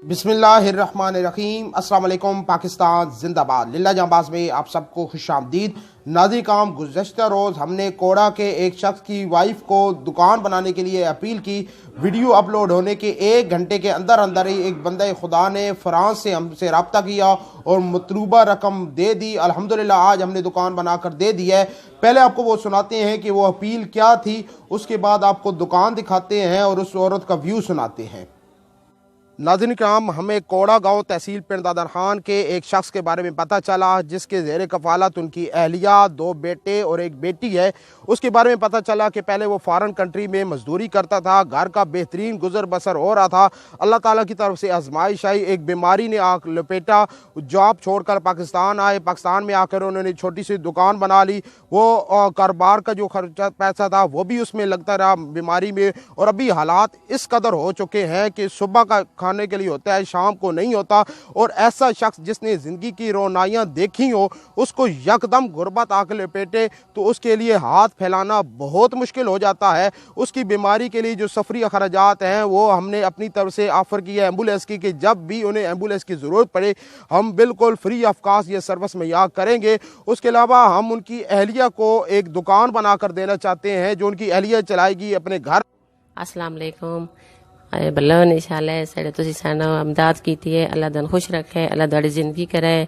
بسم اللہ الرحمن الرحیم۔ السلام علیکم پاکستان زندہ باد۔ للہ جانباز میں آپ سب کو خوش آمدید۔ ناظرین کرام، گزشتہ روز ہم نے کوڑہ کے ایک شخص کی وائف کو دکان بنانے کے لیے اپیل کی۔ ویڈیو اپلوڈ ہونے کے 1 گھنٹے کے اندر ہی ایک بندہ خدا نے فرانس سے ہم سے رابطہ کیا اور مطلوبہ رقم دے دی۔ الحمداللہ آج ہم نے دکان بنا کر دے دی ہے۔ پہلے آپ کو وہ سناتے ہیں کہ وہ اپیل کیا تھی، اس کے بعد آپ کو دکان دکھاتے ہیں اور اس عورت کا ویو سناتے ہیں۔ ناظرین کرام، ہمیں کوڑہ گاوں تحصیل پنڈ دادر خان کے ایک شخص کے بارے میں پتہ چلا جس کے زیر کفالت ان کی اہلیہ، 2 بیٹے اور 1 بیٹی ہے۔ اس کے بارے میں پتہ چلا کہ پہلے وہ فارن کنٹری میں مزدوری کرتا تھا، گھر کا بہترین گزر بسر ہو رہا تھا۔ اللہ تعالیٰ کی طرف سے آزمائش آئی، ایک بیماری نے آ لپیٹا، جاب چھوڑ کر پاکستان آئے۔ پاکستان میں آ کر انہوں نے چھوٹی سی دکان بنا لی۔ وہ کاروبار کا جو خرچہ پیسہ تھا وہ بھی اس میں لگتا رہا بیماری میں، اور ابھی حالات اس قدر ہو چکے ہیں کہ صبح کا کھانے کے لیے ہوتا ہے، شام کو نہیں ہوتا۔ اور ایسا شخص جس نے زندگی کی رونائیاں دیکھی ہو، اس کو یکدم غربت آ کے لپیٹے تو اس کے لیے ہاتھ پھیلانا بہت مشکل ہو جاتا ہے۔ اس کی بیماری کے لیے جو سفری اخراجات ہیں وہ ہم نے اپنی طرف سے آفر کی ہے ایمبولینس کی، کہ جب بھی انہیں ایمبولینس کی ضرورت پڑے ہم بالکل فری آف کاسٹ یہ سروس مہیا کریں گے۔ اس کے علاوہ ہم ان کی اہلیہ کو ایک دکان بنا کر دینا چاہتے ہیں جو ان کی اہلیہ چلائے گی اپنے گھر۔ السلام علیکم۔ بلو انشاءاللہ ساڈے تسی سانو امداد کیتی ہے، اللہ دن خوش رکھے، اللہ تہاڈی زندگی کرے،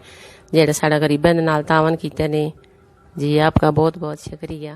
جڑے ساڈا غریباں دے نال تعاون کیتے نے۔ جی آپ کا بہت بہت شکریہ۔